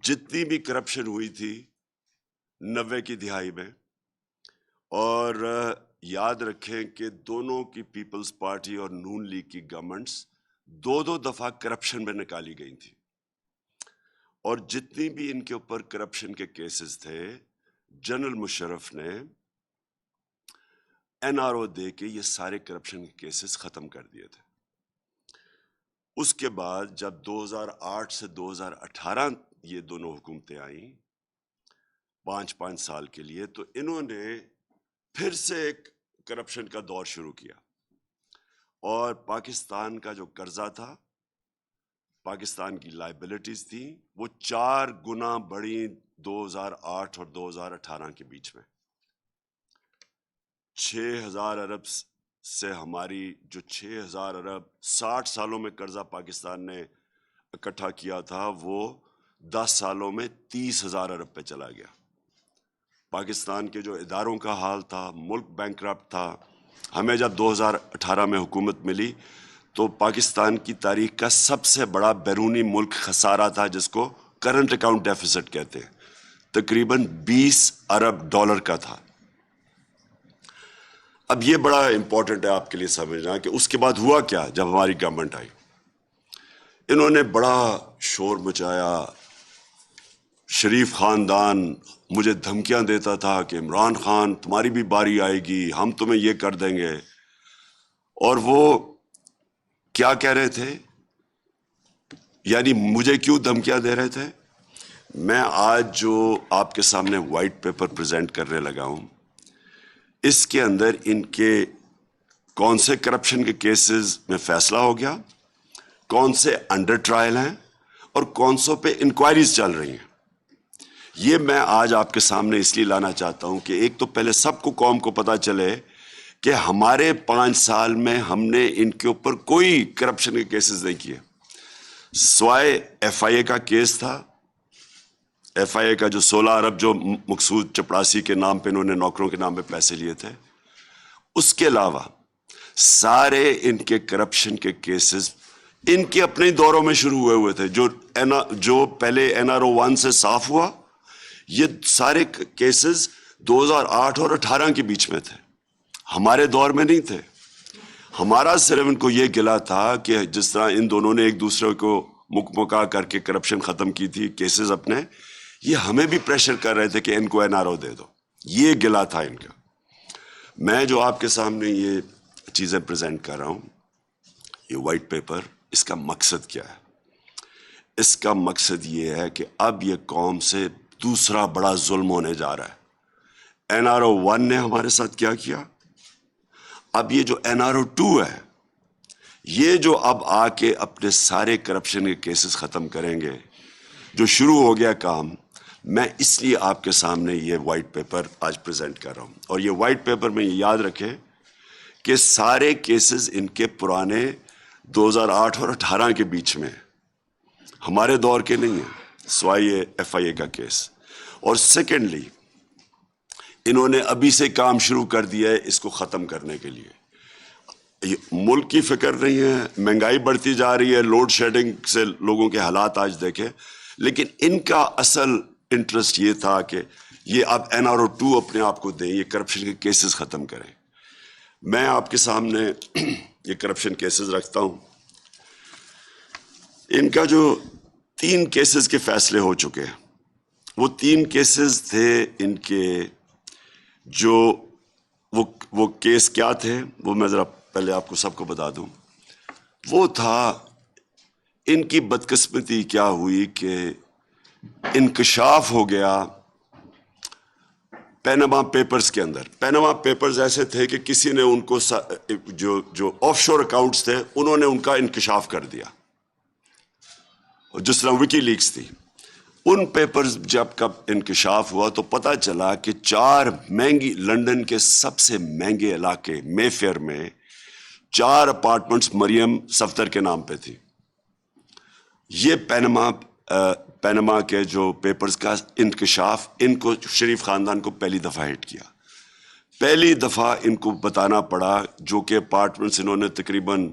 جتنی بھی کرپشن ہوئی تھی 90 کی دہائی میں، اور یاد رکھیں کہ دونوں کی پیپلز پارٹی اور نون لیگ کی گورنمنٹس دو دفعہ کرپشن میں نکالی گئی تھی، اور جتنی بھی ان کے اوپر کرپشن کے کیسز تھے جنرل مشرف نے این آر او دے کے یہ سارے کرپشن کے کیسز ختم کر دیے تھے۔ اس کے بعد جب 2008 سے 2018 یہ دونوں حکومتیں آئیں 5 سال کے لیے، تو انہوں نے پھر سے ایک کرپشن کا دور شروع کیا، اور پاکستان کا جو قرضہ تھا، پاکستان کی لائبلٹیز تھیں، وہ 4 گنا بڑھی 2008 اور 2018 کے بیچ میں۔ 6,000 ارب سے ہماری جو 6,000 ارب 60 سالوں میں قرضہ پاکستان نے اکٹھا کیا تھا، وہ 10 سالوں میں 30,000 ارب پہ چلا گیا۔ پاکستان کے جو اداروں کا حال تھا، ملک بینکرپٹ تھا۔ ہمیں جب 2018 میں حکومت ملی تو پاکستان کی تاریخ کا سب سے بڑا بیرونی ملک خسارہ تھا، جس کو کرنٹ اکاؤنٹ ڈیفیسٹ کہتے ہیں، تقریباً 20 ارب ڈالر کا تھا۔ اب یہ بڑا امپورٹنٹ ہے آپ کے لیے سمجھنا کہ اس کے بعد ہوا کیا۔ جب ہماری گورنمنٹ آئی، انہوں نے بڑا شور مچایا، شریف خاندان مجھے دھمکیاں دیتا تھا کہ عمران خان تمہاری بھی باری آئے گی، ہم تمہیں یہ کر دیں گے۔ اور وہ کیا کہہ رہے تھے، یعنی مجھے کیوں دھمکیاں دے رہے تھے؟ میں آج جو آپ کے سامنے وائٹ پیپر پریزنٹ کرنے لگا ہوں، اس کے اندر ان کے کون سے کرپشن کے کیسز میں فیصلہ ہو گیا، کون سے انڈر ٹرائل ہیں، اور کون سوں پہ انکوائریز چل رہی ہیں۔ یہ میں آج آپ کے سامنے اس لیے لانا چاہتا ہوں کہ ایک تو پہلے سب کو، قوم کو پتہ چلے کہ ہمارے 5 سال میں ہم نے ان کے اوپر کوئی کرپشن کے کیسز نہیں کیے، سوائے ایف آئی اے کا کیس تھا۔ ایف آئی اے کا جو 16 ارب جو مقصود چپڑاسی کے نام پہ، انہوں نے نوکروں کے نام پہ پیسے لیے تھے، اس کے علاوہ سارے ان کے کرپشن کے کیسز ان کے اپنے دوروں میں شروع ہوئے تھے۔ جو پہلے این آر او 1 سے صاف ہوا، یہ سارے کیسز 2008 اور 18 کے بیچ میں تھے، ہمارے دور میں نہیں تھے۔ ہمارا صرف ان کو یہ گلا تھا کہ جس طرح ان دونوں نے ایک دوسرے کو مکا کر کے کرپشن ختم کی تھی کیسز اپنے، یہ ہمیں بھی پریشر کر رہے تھے کہ ان کو این آر او دے دو۔ یہ گلا تھا ان کا۔ میں جو آپ کے سامنے یہ چیزیں پریزنٹ کر رہا ہوں، یہ وائٹ پیپر، اس کا مقصد کیا ہے؟ اس کا مقصد یہ ہے کہ اب یہ قوم سے دوسرا بڑا ظلم ہونے جا رہا ہے۔ این آر او 1 نے ہمارے ساتھ کیا کیا، اب یہ جو این آر او 2 ہے، یہ جو اب آ کے اپنے سارے کرپشن کے کیسز ختم کریں گے، جو شروع ہو گیا کام، میں اس لیے آپ کے سامنے یہ وائٹ پیپر آج پریزنٹ کر رہا ہوں۔ اور یہ وائٹ پیپر میں یہ یاد رکھیں کہ سارے کیسز ان کے پرانے 2008 اور 18 کے بیچ میں، ہمارے دور کے نہیں ہیں، سوائے ایف آئی اے کا کیس۔ اور سیکنڈلی، انہوں نے ابھی سے کام شروع کر دیا ہے اس کو ختم کرنے کے لیے۔ ملک کی فکر نہیں ہے، مہنگائی بڑھتی جا رہی ہے، لوڈ شیڈنگ سے لوگوں کے حالات آج دیکھیں، لیکن ان کا اصل انٹرسٹ یہ تھا کہ یہ اب این آر او 2 اپنے آپ کو دیں، یہ کرپشن کے کیسز ختم کریں۔ میں آپ کے سامنے یہ کرپشن کیسز رکھتا ہوں۔ ان کا جو 3 کیسز کے فیصلے ہو چکے ہیں، وہ 3 کیسز تھے ان کے، جو وہ کیس کیا تھے وہ میں ذرا پہلے آپ کو سب کو بتا دوں۔ وہ تھا، ان کی بدقسمتی کیا ہوئی کہ انکشاف ہو گیا پیناما پیپرز کے اندر۔ پیناما پیپرز ایسے تھے کہ کسی نے ان کو جو آف شور اکاؤنٹس تھے، انہوں نے ان کا انکشاف کر دیا، جس طرح وکی لیکس تھی۔ ان پیپرز جب کب انکشاف ہوا تو پتہ چلا کہ 4 مہنگی، لندن کے سب سے مہنگے علاقے مے فیئر میں 4 اپارٹمنٹس مریم صفدر کے نام پہ تھی۔ یہ پیناما کے جو پیپرز کا انکشاف ان کو، شریف خاندان کو پہلی دفعہ ہٹ کیا۔ پہلی دفعہ ان کو بتانا پڑا، جو کہ اپارٹمنٹس انہوں نے تقریباً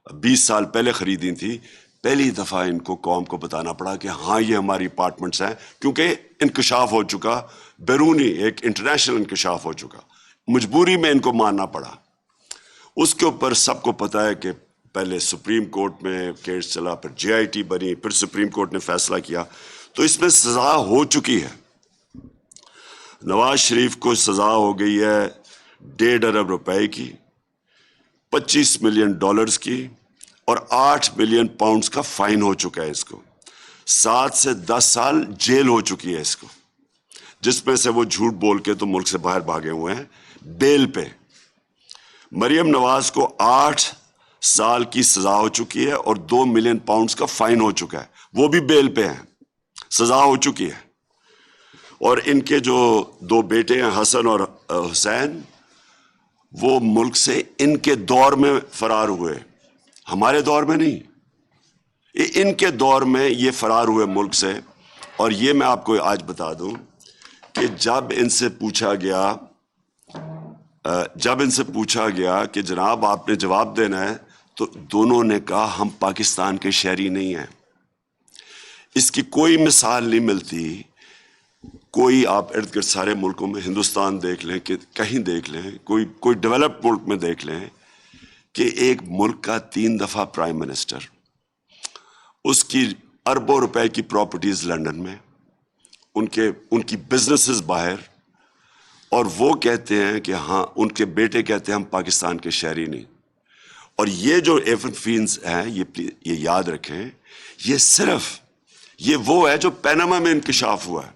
20 سال پہلے خریدی تھی، پہلی دفعہ ان کو قوم کو بتانا پڑا کہ ہاں یہ ہماری اپارٹمنٹس ہیں، کیونکہ انکشاف ہو چکا، بیرونی ایک انٹرنیشنل انکشاف ہو چکا، مجبوری میں ان کو ماننا پڑا۔ اس کے اوپر سب کو پتا ہے کہ پہلے سپریم کورٹ میں کیس چلا، پھر جے آئی ٹی بنی، پھر سپریم کورٹ نے فیصلہ کیا، تو اس میں سزا ہو چکی ہے۔ نواز شریف کو سزا ہو گئی ہے 1.5 ارب روپے کی، 25 ملین ڈالرز کی، اور 8 ملین پاؤنڈز کا فائن ہو چکا ہے اس کو۔ 7 سے 10 سال جیل ہو چکی ہے اس کو، جس میں سے وہ جھوٹ بول کے تو ملک سے باہر بھاگے ہوئے ہیں بیل پہ۔ مریم نواز کو 8 سال کی سزا ہو چکی ہے اور 2 ملین پاؤنڈز کا فائن ہو چکا ہے، وہ بھی بیل پہ ہیں، سزا ہو چکی ہے۔ اور ان کے جو 2 بیٹے ہیں حسن اور حسین، وہ ملک سے ان کے دور میں فرار ہوئے، ہمارے دور میں نہیں، ان کے دور میں یہ فرار ہوئے ملک سے۔ اور یہ میں آپ کو آج بتا دوں کہ جب ان سے پوچھا گیا کہ جناب آپ نے جواب دینا ہے، تو دونوں نے کہا ہم پاکستان کے شہری نہیں ہیں۔ اس کی کوئی مثال نہیں ملتی، کوئی آپ ارد گرد سارے ملکوں میں، ہندوستان دیکھ لیں کہ کہیں دیکھ لیں، کوئی ڈیولپڈ ملک میں دیکھ لیں کہ ایک ملک کا 3 دفعہ پرائم منسٹر، اس کی اربوں روپے کی پراپرٹیز لنڈن میں، ان کی بزنسز باہر، اور وہ کہتے ہیں کہ ہاں، ان کے بیٹے کہتے ہیں ہم پاکستان کے شہری نہیں۔ اور یہ جو ایون فینز ہیں، یہ یاد رکھیں، یہ وہ ہے جو پیناما میں انکشاف ہوا ہے۔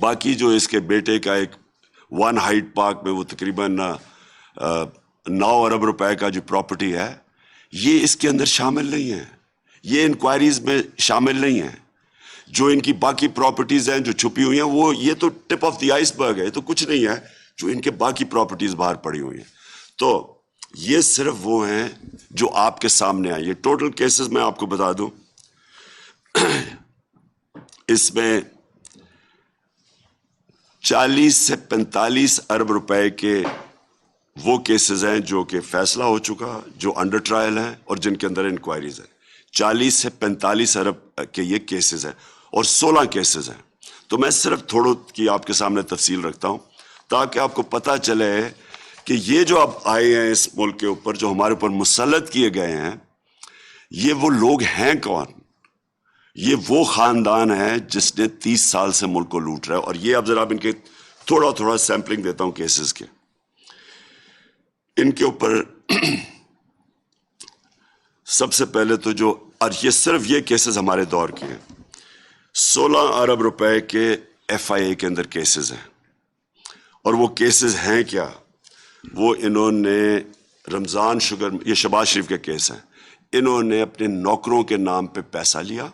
باقی جو اس کے بیٹے کا ایک 1 ہائیڈ پارک میں وہ تقریباً 9 ارب روپے کا جو پراپرٹی ہے، یہ اس کے اندر شامل نہیں ہے، یہ انکوائریز میں شامل نہیں ہے۔ جو ان کی باقی پراپرٹیز ہیں جو چھپی ہوئی ہیں، وہ یہ تو ٹپ آف دی آئس برگ ہے، تو کچھ نہیں ہے جو ان کے باقی پراپرٹیز باہر پڑی ہوئی ہیں۔ تو یہ صرف وہ ہیں جو آپ کے سامنے آئے۔ یہ ٹوٹل کیسز میں آپ کو بتا دوں، اس میں 40 سے 45 ارب روپے کے وہ کیسز ہیں جو کہ فیصلہ ہو چکا، جو انڈر ٹرائل ہیں اور جن کے اندر انکوائریز ہیں۔ 40 سے 45 ارب کے یہ کیسز ہیں اور 16 کیسز ہیں۔ تو میں صرف تھوڑوں کی آپ کے سامنے تفصیل رکھتا ہوں تاکہ آپ کو پتہ چلے کہ یہ جو اب آئے ہیں اس ملک کے اوپر، جو ہمارے اوپر مسلط کیے گئے ہیں، یہ وہ لوگ ہیں کون؟ یہ وہ خاندان ہے جس نے 30 سال سے ملک کو لوٹ رہا ہے۔ اور یہ اب ذرا ان کے تھوڑا سیمپلنگ دیتا ہوں کیسز کے۔ ان کے اوپر سب سے پہلے تو اور یہ صرف یہ کیسز ہمارے دور کے ہیں، 16 ارب روپے کے ایف آئی اے کے اندر کیسز ہیں۔ اور وہ کیسز ہیں کیا؟ وہ انہوں نے رمضان شوگر، یہ شہباز شریف کے کیس ہیں، انہوں نے اپنے نوکروں کے نام پہ پیسہ لیا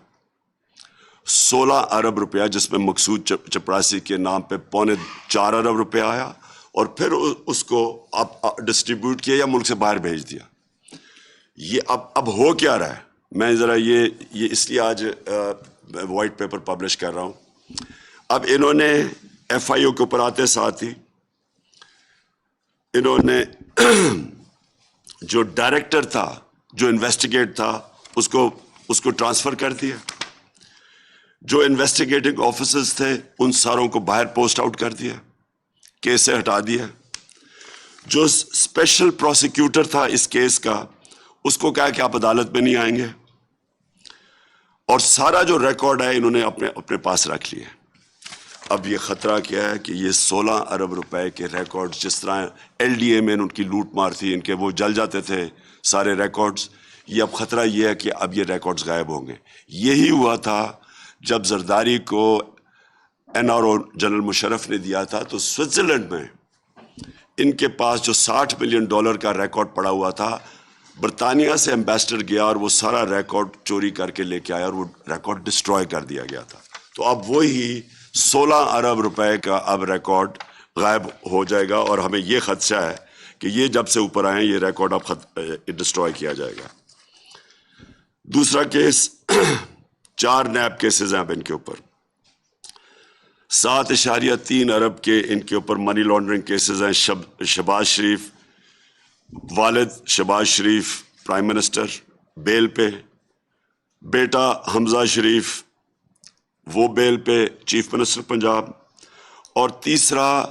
16 ارب روپیہ، جس میں مقصود چپراسی کے نام پہ 3.25 ارب روپے آیا، اور پھر اس کو ڈسٹریبیوٹ کیا یا ملک سے باہر بھیج دیا۔ یہ اب ہو کیا رہا ہے؟ میں ذرا یہ اس لیے آج وائٹ پیپر پبلش کر رہا ہوں۔ اب انہوں نے ایف آئی او کے اوپر آتے ساتھ ہی انہوں نے جو ڈائریکٹر تھا، جو انویسٹیگیٹ تھا، اس کو ٹرانسفر کر دیا۔ جو انویسٹیگیٹنگ آفیسرز تھے ان ساروں کو باہر پوسٹ آؤٹ کر دیا، کیس سے ہٹا دیا۔ جو اسپیشل پروسیکیوٹر تھا اس کیس کا، اس کو کہا کہ آپ عدالت میں نہیں آئیں گے، اور سارا جو ریکارڈ ہے انہوں نے اپنے پاس رکھ لیا۔ اب یہ خطرہ کیا ہے کہ یہ 16 ارب روپے کے ریکارڈز، جس طرح ایل ڈی اے میں ان کی لوٹ مار تھی، ان کے وہ جل جاتے تھے سارے ریکارڈز، یہ اب خطرہ یہ ہے کہ اب یہ ریکارڈز غائب ہوں گے۔ یہی ہوا تھا جب زرداری کو N R O general Musharraf نے دیا تھا، تو سوئٹزرلینڈ میں ان کے پاس جو $60 ملین کا ریکارڈ پڑا ہوا تھا، برطانیہ سے ایمبیسڈر گیا اور وہ سارا ریکارڈ چوری کر کے لے کے آیا، اور وہ ریکارڈ ڈسٹروائے کر دیا گیا تھا۔ تو اب وہی 16 ارب روپے کا اب ریکارڈ غائب ہو جائے گا، اور ہمیں یہ خدشہ ہے کہ یہ جب سے اوپر آئیں یہ ریکارڈ اب ڈسٹروائے کیا جائے گا۔ دوسرا کیس 4 نیب کیسز ہیں اب ان کے اوپر، 7.3 ارب کے ان کے اوپر منی لانڈرنگ کیسز ہیں۔ شہباز شریف، والد شہباز شریف پرائم منسٹر، بیل پہ، بیٹا حمزہ شریف وہ بیل پہ چیف منسٹر پنجاب، اور تیسرا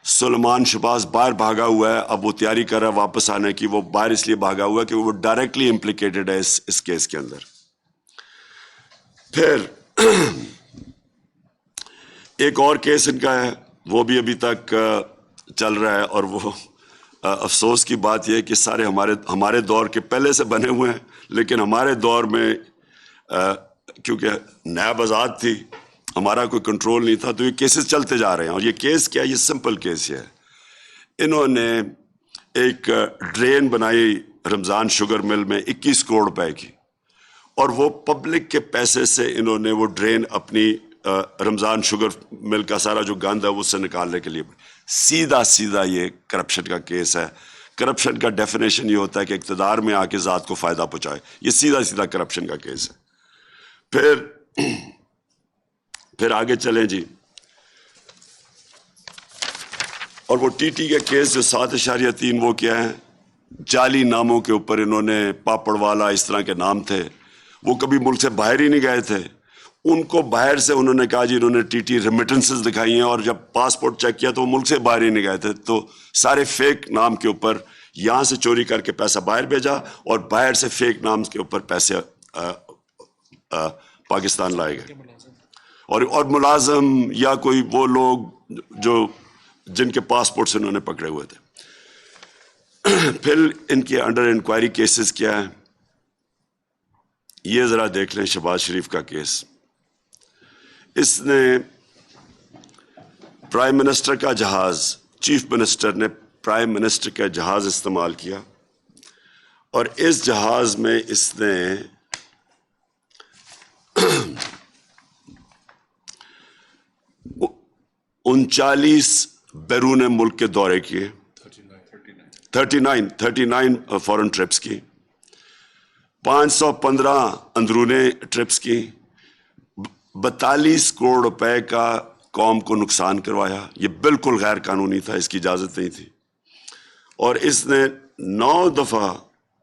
سلیمان شہباز باہر بھاگا ہوا ہے، اب وہ تیاری کر رہا ہے واپس آنے کی. وہ باہر اس لیے بھاگا ہوا ہے کہ وہ ڈائریکٹلی امپلیکیٹڈ ہے اس کیس کے اندر. پھر ایک اور کیس ان کا ہے، وہ بھی ابھی تک چل رہا ہے، اور وہ افسوس کی بات یہ ہے کہ سارے ہمارے دور کے پہلے سے بنے ہوئے ہیں، لیکن ہمارے دور میں کیونکہ نیب آزاد تھی، ہمارا کوئی کنٹرول نہیں تھا، تو یہ کیسز چلتے جا رہے ہیں. اور یہ کیس کیا ہے؟ یہ سمپل کیس ہے. انہوں نے ایک ڈرین بنائی رمضان شوگر مل میں 21 کروڑ روپے کی، اور وہ پبلک کے پیسے سے انہوں نے وہ ڈرین اپنی رمضان شوگر مل کا سارا جو گند ہے اس سے نکالنے کے لیے. سیدھا یہ کرپشن کا کیس ہے. کرپشن کا ڈیفینیشن یہ ہوتا ہے کہ اقتدار میں آ کے ذات کو فائدہ پہنچائے. یہ سیدھا کرپشن کا کیس ہے. پھر آگے چلیں جی. اور وہ ٹی ٹی کے کیس جو 7.3 وہ کیا ہے؟ جعلی ناموں کے اوپر انہوں نے پاپڑ والا اس طرح کے نام تھے، وہ کبھی ملک سے باہر ہی نہیں گئے تھے. ان کو باہر سے انہوں نے کہا جی انہوں نے ٹی ٹی ریمیٹنسز دکھائی ہیں، اور جب پاسپورٹ چیک کیا تو وہ ملک سے باہر ہی نہیں گئے تھے. تو سارے فیک نام کے اوپر یہاں سے چوری کر کے پیسہ باہر بھیجا، اور باہر سے فیک نام کے اوپر پیسے پاکستان لائے گئے. اور ملازم یا کوئی وہ لوگ جن کے پاسپورٹس انہوں نے پکڑے ہوئے تھے. پھر ان کے انڈر انکوائری کیسز کیا ہے یہ ذرا دیکھ لیں. شہباز شریف کا کیس، اس نے پرائم منسٹر کا جہاز، چیف منسٹر نے پرائم منسٹر کا جہاز استعمال کیا، اور اس جہاز میں اس نے 39 بیرون ملک کے دورے کیے، 39 فورن ٹرپس کی، 515 اندرون ٹرپس کی، 42 کروڑ روپے کا قوم کو نقصان کروایا. یہ بالکل غیر قانونی تھا، اس کی اجازت نہیں تھی. اور اس نے 9 دفعہ،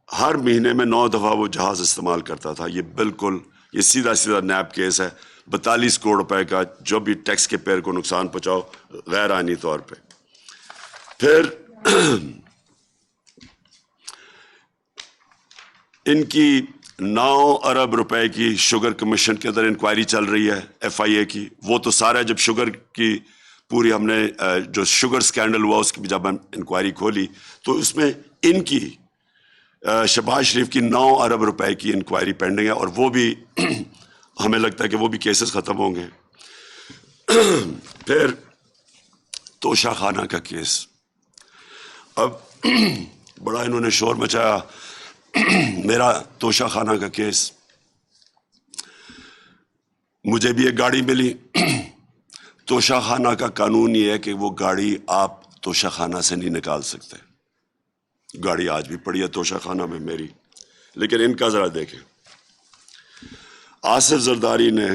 ہر مہینے میں 9 دفعہ وہ جہاز استعمال کرتا تھا. یہ سیدھا نیب کیس ہے. 42 کروڑ روپے کا جو بھی ٹیکس کے پیئر کو نقصان پہنچاؤ غیر آئینی طور پہ. پھر ان کی 9 ارب روپے کی شوگر کمیشن کے اندر انکوائری چل رہی ہے FIA کی. وہ تو سارا جب شوگر کی پوری ہم نے جو شوگر سکینڈل ہوا اس کی جب ہم انکوائری کھولی تو اس میں ان کی شہباز شریف کی 9 ارب روپے کی انکوائری پینڈنگ ہے، اور وہ بھی ہمیں لگتا ہے کہ وہ بھی کیسز ختم ہوں گے. پھر توشہ خانہ کا کیس، اب بڑا انہوں نے شور مچایا میرا توشہ خانہ کا کیس. مجھے بھی ایک گاڑی ملی. توشہ خانہ کا قانون یہ ہے کہ وہ گاڑی آپ توشہ خانہ سے نہیں نکال سکتے. گاڑی آج بھی پڑی ہے توشہ خانہ میں میری. لیکن ان کا ذرا دیکھیں، آصف زرداری نے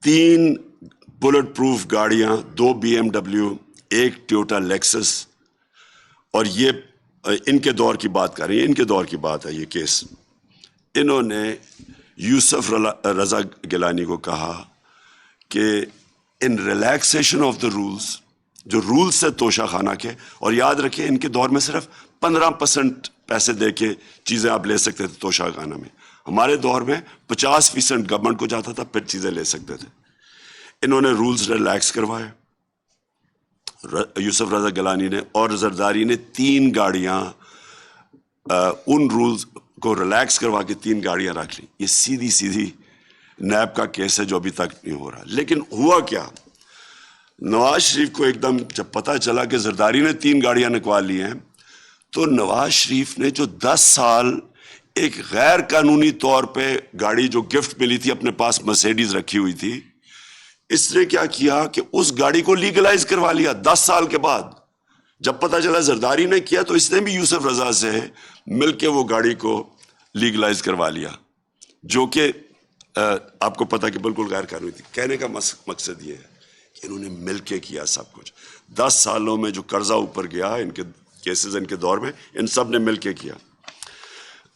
3 بلٹ پروف گاڑیاں، 2 BMW، 1 ٹویوٹا لیکسس، اور یہ ان کے دور کی بات کر رہی ہیں، ان کے دور کی بات ہے یہ کیس. انہوں نے یوسف رضا گیلانی کو کہا کہ ان ریلیکسیشن آف دا رولز، جو رولز سے توشہ خانہ کے، اور یاد رکھیں ان کے دور میں صرف 15% پیسے دے کے چیزیں آپ لے سکتے تھے توشہ خانہ میں. ہمارے دور میں 50% گورنمنٹ کو جاتا تھا پھر چیزیں لے سکتے تھے. انہوں نے رولز ریلیکس کروائے یوسف رضا گیلانی نے، اور زرداری نے 3 گاڑیاں ان رولز کو ریلیکس کروا کے 3 گاڑیاں رکھ لی. یہ سیدھی نیب کا کیس ہے جو ابھی تک نہیں ہو رہا. لیکن ہوا کیا، نواز شریف کو ایک دم جب پتہ چلا کہ زرداری نے 3 گاڑیاں نکال لی ہیں، تو نواز شریف نے جو 10 سال ایک غیر قانونی طور پہ گاڑی جو گفٹ ملی تھی اپنے پاس مرسیڈیز رکھی ہوئی تھی، اس نے کیا کیا کہ اس گاڑی کو لیگلائز کروا لیا 10 سال کے بعد. جب پتہ چلا زرداری نے کیا تو اس نے بھی یوسف رضا سے مل کے وہ گاڑی کو لیگلائز کروا لیا، جو کہ آپ کو پتہ کہ بالکل غیر قانونی تھی. کہنے کا مقصد یہ ہے کہ انہوں نے مل کے کیا سب کچھ. 10 سالوں میں جو قرضہ اوپر گیا ان کے کیسز ان کے دور میں، ان سب نے مل کے کیا.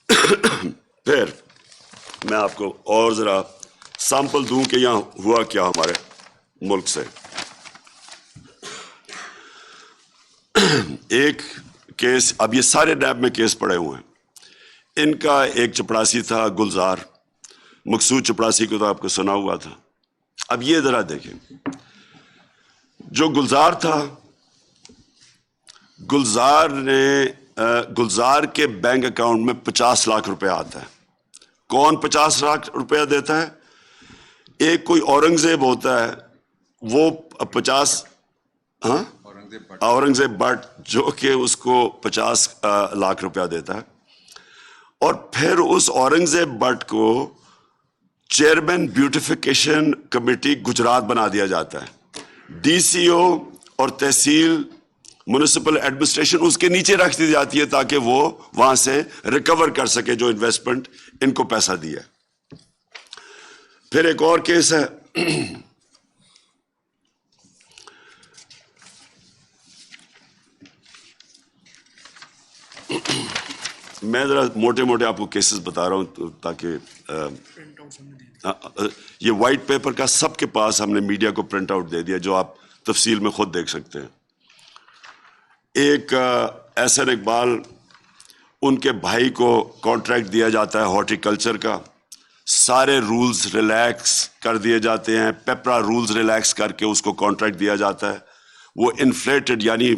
پھر میں آپ کو اور ذرا سیمپل دوں کہ یہاں ہوا کیا ہمارے ملک سے. ایک کیس، اب یہ سارے نیب میں کیس پڑے ہوئے ہیں. ان کا ایک چپڑاسی تھا گلزار، مقصود چپڑاسی کو تو آپ کو سنا ہوا تھا. اب یہ ذرا دیکھیں، جو گلزار تھا، گلزار کے بینک اکاؤنٹ میں 50 لاکھ روپے آتا ہے. کون 50 لاکھ روپیہ دیتا ہے؟ ایک کوئی اورنگزیب ہوتا ہے، وہ 50 اورنگزیب بٹ، جو کہ اس کو 50 لاکھ روپیہ دیتا ہے. اور پھر اس اورنگزیب بٹ کو چیئرمین بیوٹیفیکیشن کمیٹی گجرات بنا دیا جاتا ہے. ڈی سی او اور تحصیل میونسپل ایڈمنسٹریشن اس کے نیچے رکھ دی جاتی ہے تاکہ وہ وہاں سے ریکور کر سکے جو انویسٹمنٹ ان کو پیسہ دیا. پھر ایک اور کیس ہے، میں ذرا موٹے موٹے آپ کو کیسز بتا رہا ہوں تاکہ یہ وائٹ پیپر کا سب کے پاس ہم نے میڈیا کو پرنٹ آؤٹ دے دیا جو آپ تفصیل میں خود دیکھ سکتے ہیں. ایک احسن اقبال، ان کے بھائی کو کانٹریکٹ دیا جاتا ہے ہارٹی کلچر کا، سارے رولز ریلیکس کر دیے جاتے ہیں، پیپرا رولز ریلیکس کر کے اس کو کانٹریکٹ دیا جاتا ہے. وہ انفلیٹڈ یعنی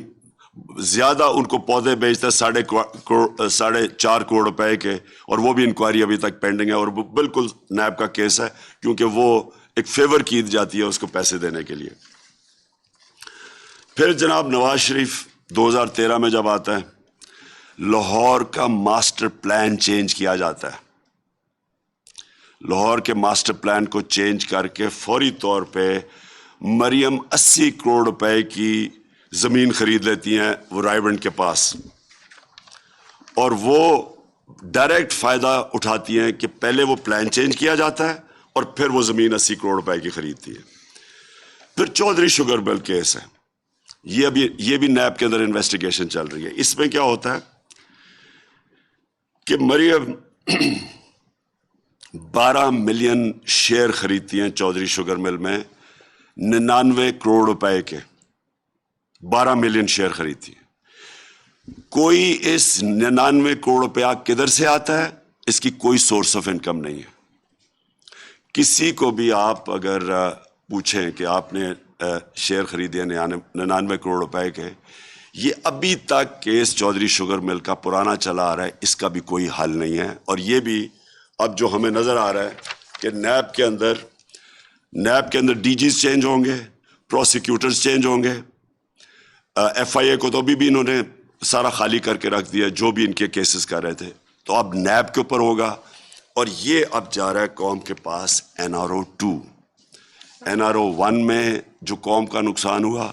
زیادہ ان کو پودے بیچتا ہے 4.5 کروڑ روپے کے، اور وہ بھی انکوائری ابھی تک پینڈنگ ہے. اور وہ بالکل نیب کا کیس ہے کیونکہ وہ ایک فیور کی جاتی ہے اس کو پیسے دینے کے لیے. پھر جناب نواز شریف 2013 میں جب آتا ہے، لاہور کا ماسٹر پلان چینج کیا جاتا ہے. لاہور کے ماسٹر پلان کو چینج کر کے فوری طور پہ مریم 80 کروڑ روپے کی زمین خرید لیتی ہیں وہ رائیونڈ کے پاس، اور وہ ڈائریکٹ فائدہ اٹھاتی ہیں کہ پہلے وہ پلان چینج کیا جاتا ہے اور پھر وہ زمین 80 کروڑ روپے کی خریدتی ہے. پھر چودھری شوگر مل کیس ہے، یہ بھی نیب کے اندر انویسٹیگیشن چل رہی ہے. اس میں کیا ہوتا ہے کہ مریم 12 ملین شیئر خریدتی ہیں چودھری شوگر مل میں 99 کروڑ روپے کے، 12 ملین شیئر خریدتی ہیں. کوئی اس 99 کروڑ روپیہ کدھر سے آتا ہے؟ اس کی کوئی سورس آف انکم نہیں ہے. کسی کو بھی آپ اگر پوچھیں کہ آپ نے شیئر خریدے 99 کروڑ روپے کے، یہ ابھی تک کیس چودھری شوگر مل کا پرانا چلا آ رہا ہے، اس کا بھی کوئی حل نہیں ہے. اور یہ بھی اب جو ہمیں نظر آ رہا ہے کہ نیب کے اندر ڈی جیز چینج ہوں گے، پروسیکیوٹرز چینج ہوں گے. ایف آئی اے کو تو ابھی انہوں نے سارا خالی کر کے رکھ دیا جو بھی ان کے کیسز کر رہے تھے. تو اب نیب کے اوپر ہوگا، اور یہ اب جا رہا ہے قوم کے پاس NRO 2. NRO 1 میں جو قوم کا نقصان ہوا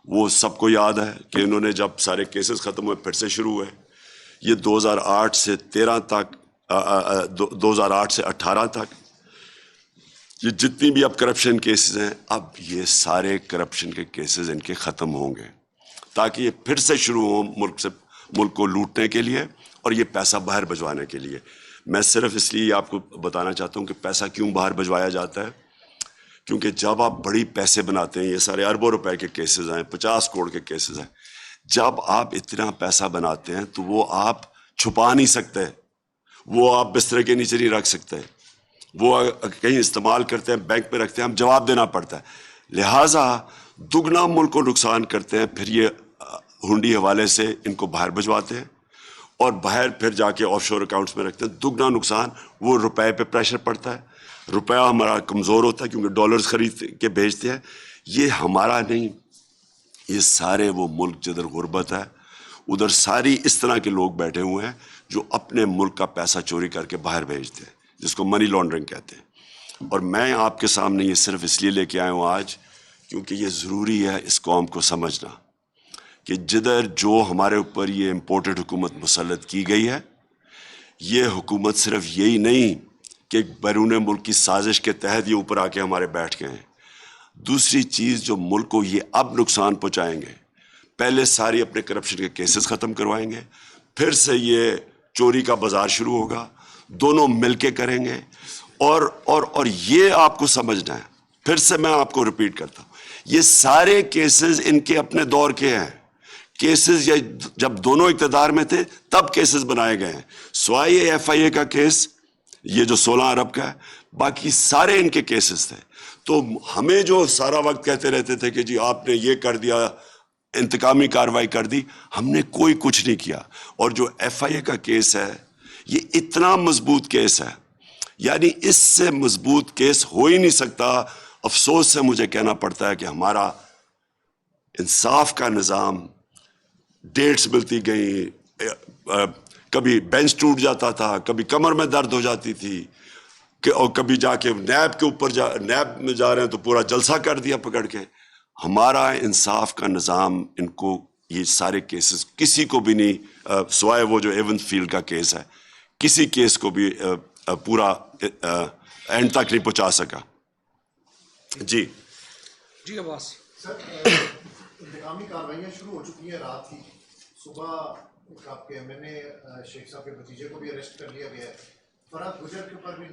وہ سب کو یاد ہے کہ انہوں نے جب سارے کیسز ختم ہوئے پھر سے شروع ہوئے. یہ 2008 سے 13 تک 2008 سے 18 تک یہ جتنی بھی اب کرپشن کیسز ہیں، اب یہ سارے کرپشن کے کیسز ان کے ختم ہوں گے تاکہ یہ پھر سے شروع ہوں ملک کو لوٹنے کے لیے اور یہ پیسہ باہر بھجوانے کے لیے. میں صرف اس لیے آپ کو بتانا چاہتا ہوں کہ پیسہ کیوں باہر بھجوایا جاتا ہے، کیونکہ جب آپ بڑی پیسے بناتے ہیں، یہ سارے اربوں روپے کے کیسز ہیں، 50 کروڑ کے کیسز ہیں، جب آپ اتنا پیسہ بناتے ہیں تو وہ آپ چھپا نہیں سکتے، وہ آپ بستر کے نیچے نہیں رکھ سکتے، وہ کہیں استعمال کرتے ہیں، بینک میں رکھتے ہیں، ہم جواب دینا پڑتا ہے. لہٰذا دگنا ملک کو نقصان کرتے ہیں، پھر یہ ہنڈی حوالے سے ان کو باہر بھجواتے ہیں اور باہر پھر جا کے آف شور اکاؤنٹس میں رکھتے ہیں. دگنا نقصان، وہ روپے پہ پریشر پڑتا ہے، روپیہ ہمارا کمزور ہوتا ہے کیونکہ ڈالرز خرید کے بھیجتے ہیں. یہ ہمارا نہیں، یہ سارے وہ ملک جدھر غربت ہے ادھر ساری اس طرح کے لوگ بیٹھے ہوئے ہیں جو اپنے ملک کا پیسہ چوری کر کے باہر بھیجتے ہیں، جس کو منی لانڈرنگ کہتے ہیں. اور میں آپ کے سامنے یہ صرف اس لیے لے کے آیا ہوں آج کیونکہ یہ ضروری ہے اس قوم کو سمجھنا کہ جدھر جو ہمارے اوپر یہ امپورٹڈ حکومت مسلط کی گئی ہے، یہ حکومت صرف یہی نہیں کہ بیرون ملک کی سازش کے تحت یہ اوپر آ کے ہمارے بیٹھ گئے ہیں. دوسری چیز جو ملک کو یہ اب نقصان پہنچائیں گے، پہلے ساری اپنے کرپشن کے کیسز ختم کروائیں گے، پھر سے یہ چوری کا بازار شروع ہوگا، دونوں مل کے کریں گے. اور یہ آپ کو سمجھنا ہے, پھر سے میں آپ کو ریپیٹ کرتا ہوں, یہ سارے کیسز ان کے اپنے دور کے ہیں. کیسز جب دونوں اقتدار میں تھے تب کیسز بنائے گئے ہیں, سوائے یہ ایف آئی اے کا کیس, یہ جو 16 ارب کا ہے, باقی سارے ان کے کیسز تھے. تو ہمیں جو سارا وقت کہتے رہتے تھے کہ جی آپ نے یہ کر دیا, انتقامی کارروائی کر دی, ہم نے کوئی کچھ نہیں کیا. اور جو ایف آئی اے کا کیس ہے یہ اتنا مضبوط کیس ہے, یعنی اس سے مضبوط کیس ہو ہی نہیں سکتا. افسوس سے مجھے کہنا پڑتا ہے کہ ہمارا انصاف کا نظام, ڈیٹس ملتی گئیں, کبھی بینچ ٹوٹ جاتا تھا, کبھی کمر میں درد ہو جاتی تھی, اور کبھی جا کے نیب کے اوپر نیب میں جا رہے ہیں تو پورا جلسہ کر دیا پکڑ کے. ہمارا انصاف کا نظام ان کو یہ سارے کیسز کسی کو بھی نہیں, سوائے وہ جو ایون فیلڈ کا کیس ہے, کسی کیس کو بھی پورا اینڈ تک نہیں پہنچا سکا. جی جی عباس. سر انتقامی کارروائیاں شروع ہو چکی ہیں. رات ہی صبح آپ کے ایم این اے شیخ صاحب کے بھتیجے کو بھی اریسٹ کر لیا گیا ہے. فرحت گجر کے اوپر بھی